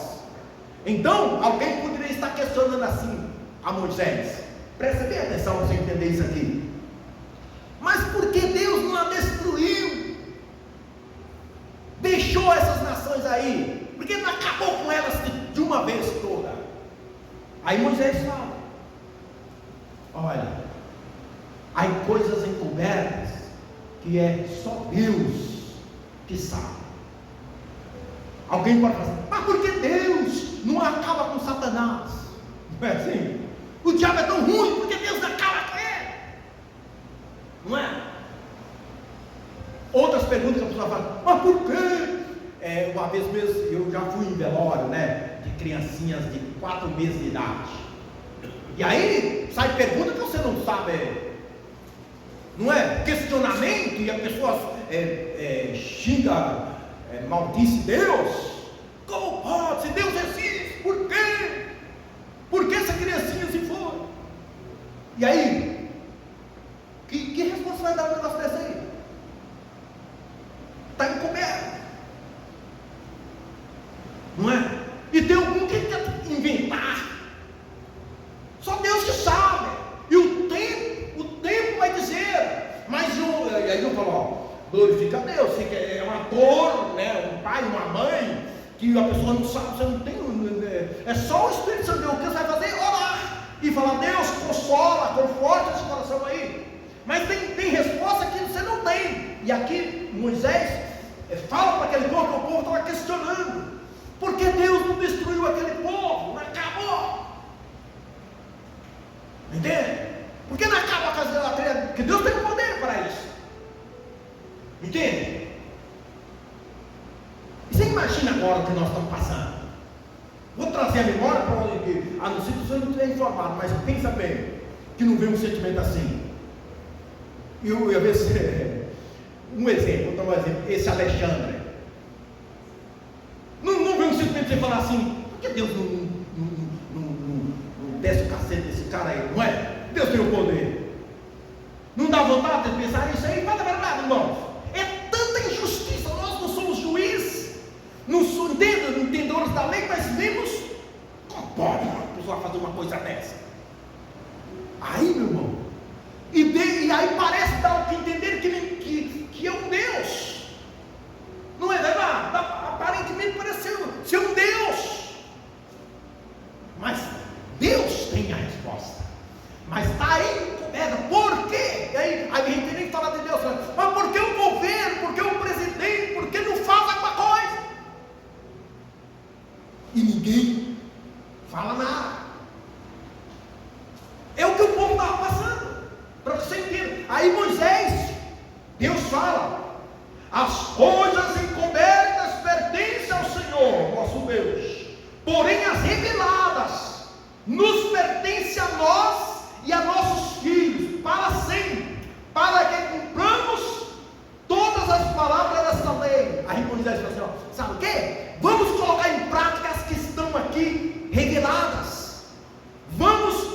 Então, alguém poderia estar questionando assim a Moisés: presta bem atenção para você entender isso aqui. Mas por que Deus não a destruiu? Deixou essas nações aí? Por que não acabou com elas de uma vez toda? Aí Moisés fala: olha, há coisas encobertas que é só Deus que sabe. Alguém pode falar: mas por que Deus não acaba com Satanás? Não é assim? O diabo é tão ruim, porque Deus acaba com ele? Não é? Outras perguntas que a pessoa fala: mas por quê? Uma vez mesmo eu já fui em velório, né, de criancinhas de 4 meses de idade. E aí sai pergunta que você não sabe, não é? Questionamento, e a pessoa xinga, maldice Deus. Como pode? Se Deus existe, por quê? Por que essa criancinha se foi? E aí, que resposta vai dar um negócio desse aí? Está encoberto, não é? E tem algum que quer inventar. Só Deus que sabe. E o tempo vai dizer. Mas aí eu falo: glorifica a Deus. Você é um ator, né? Um pai, uma mãe, que a pessoa não sabe, você não tem. É só o Espírito Santo de Deus. O que você vai fazer? Orar e falar: Deus, consola, conforta esse coração aí. Mas tem resposta que você não tem. E aqui Moisés fala para aquele povo, que o povo estava questionando: por que Deus não destruiu aquele povo? Não acabou. Entende? Por que não acaba com a idolatria? Porque Deus tem poder para isso. Entende? nós estamos passando. Vou trazer a memória para onde, a não ser que o senhor não esteja informado, mas pensa bem, que não vê um sentimento assim. Eu ia ver se, um exemplo, vou dar um exemplo, esse Alexandre. Não vê um sentimento de você falar assim, por que Deus não desce o cacete desse cara aí, não é? Deus tem o poder. Não dá vontade de pensar nisso aí? Fala a verdade, irmãos. É tanta injustiça, nós não somos juízes, não somos entendedores da lei, mas vemos como pode uma pessoa fazer uma coisa dessa. Aí, meu irmão, e aí parece dar o que entender que é um Deus. Não é verdade? Aparentemente parece ser um Deus. Mas Deus tem a resposta. Mas está aí encoberta. Por quê? E aí a gente nem fala de Deus. Mas por que o governo? Por que o presidente? Por que não faz alguma coisa? E ninguém fala nada. É o que o povo estava passando. Para você entender. Aí Moisés, Deus fala: as coisas encobertas pertencem ao Senhor, nosso Deus. Porém as reveladas nos pertencem a nós e a nossos filhos, para sempre, para que cumpramos todas as palavras desta lei. Aí Moisés falou assim, ó, sabe o que? Vamos colocar em prática as que estão aqui reveladas. Vamos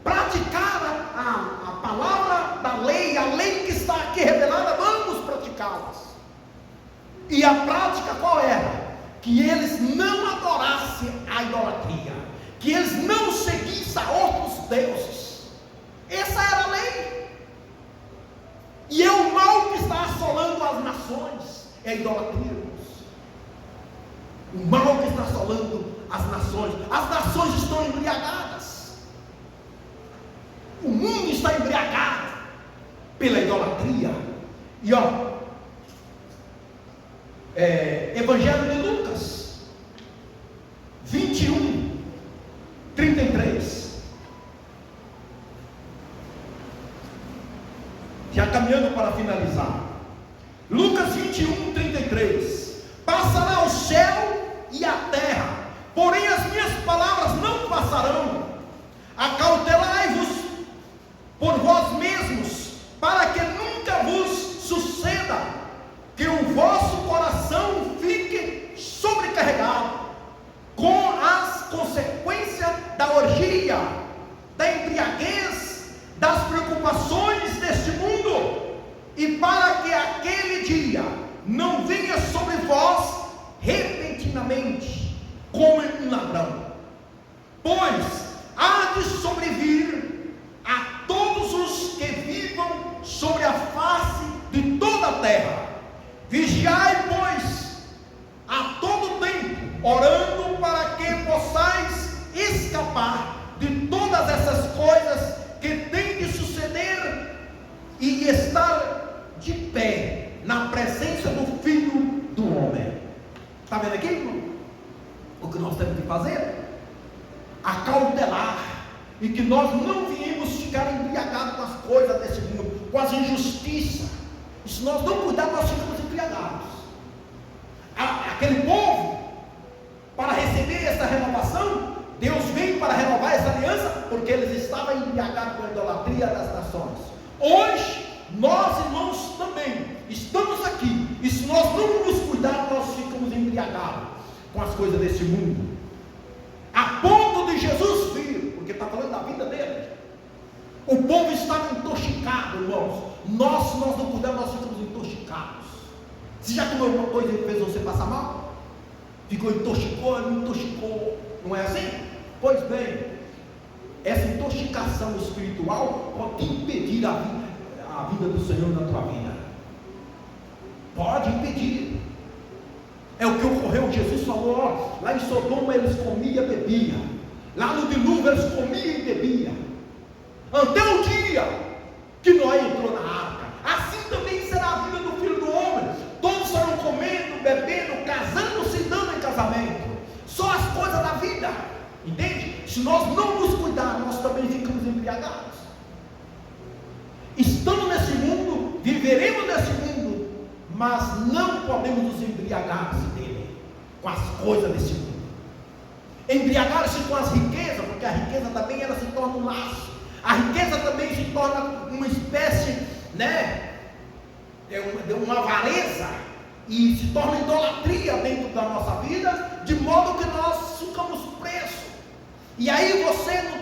praticar a palavra da lei, a lei que está aqui revelada, vamos praticá-las. E a prática qual era? Que eles não adorassem a idolatria, que eles não seguissem a outros deuses. Essa era a lei. E é o mal que está assolando as nações, é a idolatria, irmãos. O mal que está assolando as nações estão embriagadas. O mundo está embriagado pela idolatria. E ó, Evangelho de Lucas 21, 33. Já caminhando para finalizar. Lucas 21, 33. Passará o céu e a terra, porém as minhas palavras não passarão. Acautelai-vos por vós mesmos, para que nunca vos suceda que o vosso coração fique sobrecarregado com as consequências da orgia, da embriaguez, das preocupações deste mundo, e para que aquele dia não venha sobre vós repentinamente como um ladrão, pois há de sobrevir a todos os que vivam sobre a face de toda a terra. Vigiai, pois, a todo tempo, orando para que possais escapar de todas essas coisas que têm de suceder e estar de pé na presença do Filho do Homem. Está vendo aqui, irmão? O que nós temos que fazer? Acautelar, e que nós não viemos ficar embriagados com as coisas desse mundo, com as injustiças. E se nós não cuidarmos, nós ficamos embriagados. Aquele povo, para receber essa renovação, Deus veio para renovar essa aliança, porque eles estavam embriagados com a idolatria das nações. Hoje, nós irmãos também estamos aqui, e se nós não nos cuidarmos, nós ficamos embriagados com as coisas desse mundo, a ponto de Jesus vir, porque está falando da vida dele. O povo estava intoxicado, irmãos. Se nós não cuidarmos, nós ficamos intoxicados. Você já comeu alguma coisa que fez você passar mal? Ficou intoxicou, não intoxicou, não é assim? Pois bem, essa intoxicação espiritual pode impedir a vida do Senhor na tua vida. Pode impedir. É o que ocorreu. Jesus falou, ó, lá em Sodoma eles comiam e bebiam, lá no dilúvio eles comiam e bebiam, até o dia que Noé entrou na arca. Assim também será a vida do Filho do Homem. Todos estarão comendo, bebendo, casando-se e dando em casamento. Só as coisas da vida, entende? Se nós não nos cuidarmos, nós também ficamos embriagados. Estamos nesse mundo, viveremos nesse mundo, mas não podemos nos embriagar dele. com as coisas desse mundo. Embriagar-se com as riquezas, porque a riqueza também ela se torna um laço. A riqueza também se torna uma espécie, de uma avareza, e se torna idolatria dentro da nossa vida, de modo que nós ficamos presos. E aí você não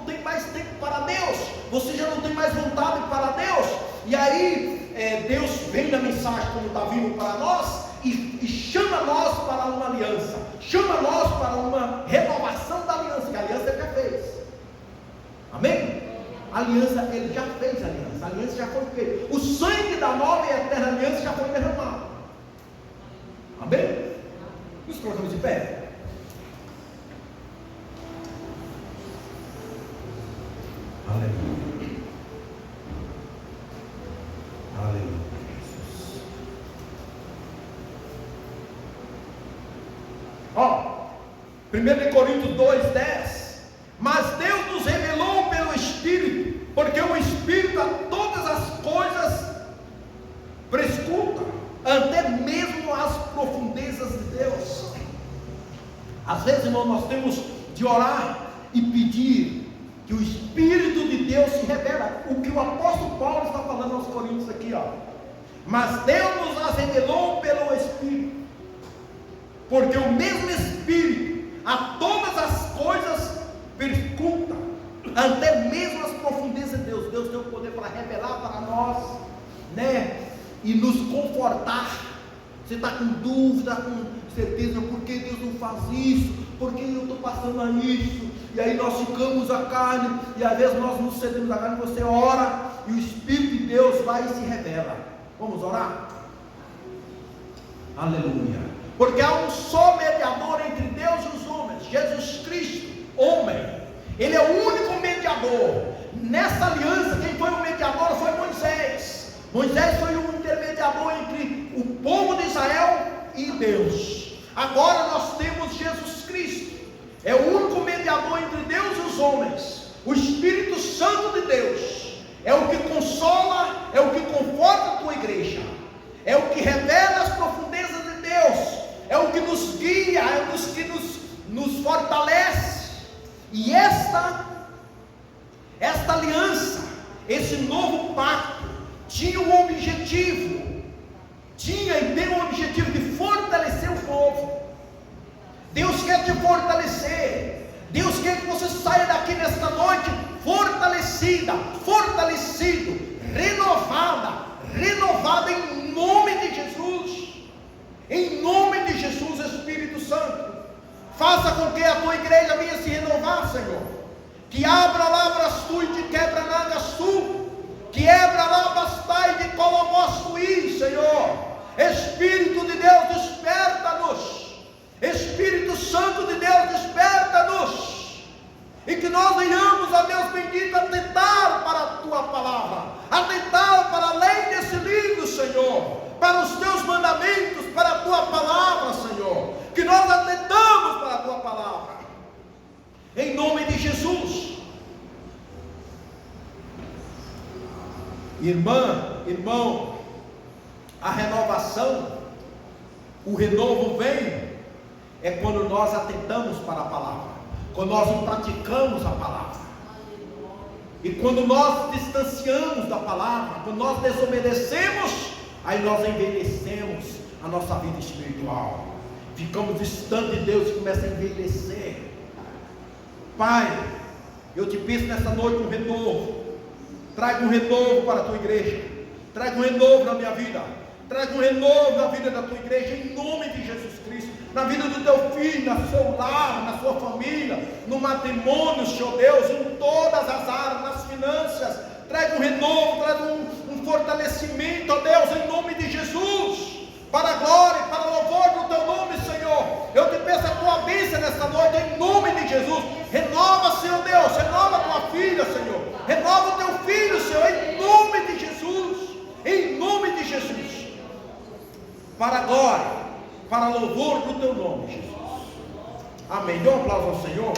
tem mais tempo para Deus, você já não tem mais vontade para Deus. E aí Deus vem na mensagem como está vindo para nós e chama nós para uma aliança, chama nós para uma renovação da aliança, que a aliança ele já fez. Amém? A aliança, ele já fez a aliança já foi feita. O sangue da nova e eterna aliança já foi derramado. Amém? Nos colocamos de pé. Aleluia. Aleluia. Ó, 1 Coríntios 2:10. Mas Deus nos revelou pelo Espírito, porque o Espírito a todas as coisas prescruta, até mesmo as profundezas de Deus. Às vezes, irmão, nós temos de orar e pedir que o Espírito de Deus se revela. O que o apóstolo Paulo está falando aos Coríntios aqui, ó. Mas Deus nos as revelou pelo Espírito, porque o mesmo Espírito a todas as coisas perscruta, até mesmo as profundezas de Deus. Deus tem o poder para revelar para nós, e nos confortar. Você está com dúvida, com certeza, por que Deus não faz isso? Por que eu estou passando a isso? E aí nós ficamos a carne, e às vezes nós nos cedemos a carne. Você ora, e o Espírito de Deus vai e se revela. Vamos orar? Aleluia. Porque há um só mediador entre Deus e os homens, Jesus Cristo, homem. Ele é o único mediador. Nessa aliança, quem foi o mediador foi Moisés. Moisés foi o intermediador entre o povo de Israel e Deus. Agora nós temos Jesus Cristo. É o único mediador entre Deus e os homens. O Espírito Santo de Deus é o que consola, é o que conforta a tua igreja, é o que revela as profundezas de Deus, é o que nos guia, é o que nos fortalece. E esta aliança, esse novo pacto, tinha um objetivo, e tem um objetivo de fortalecer o povo. Deus quer te fortalecer. Deus quer que você saia daqui nesta noite fortalecida, fortalecido, renovada em nome de Jesus. Em nome de Jesus, Espírito Santo, faça com que a tua igreja venha se renovar, Senhor. Que abra lavras tu e de quebra nagas tu, quebra lavastai de colomós tuí, Senhor. Espírito de Deus, desperta-nos. Espírito Santo de Deus, desperta-nos. E que nós venhamos, ó Deus bendito, atentar para a tua palavra, atentar para a lei desse livro, Senhor, para os teus mandamentos, para a tua palavra, Senhor. Que nós atentamos para a tua palavra, em nome de Jesus. Irmão, a renovação, o renovo vem quando nós atentamos para a palavra, quando nós praticamos a palavra, e quando nós distanciamos da palavra, quando nós desobedecemos, aí nós envelhecemos a nossa vida espiritual, ficamos distantes de Deus e começa a envelhecer. Pai, eu te peço nessa noite um renovo. Traga um renovo para a tua igreja, traga um renovo na minha vida, traga um renovo na vida da tua igreja, em nome de Jesus Cristo, na vida do teu filho, no seu lar, na sua família, no matrimônio, Senhor Deus, em todas as áreas, nas finanças. Traga um renovo, traga um fortalecimento, ó Deus, em nome de Jesus, para a glória e para o louvor do teu nome, Senhor. Eu te peço a tua bênção nesta noite, em nome de Jesus. Renova, Senhor Deus, renova a tua filha, Senhor, renova o teu filho, Senhor, em nome de Jesus, em nome de Jesus, para a glória, para o louvor do teu nome, Jesus. Amém. Dê um aplauso ao Senhor.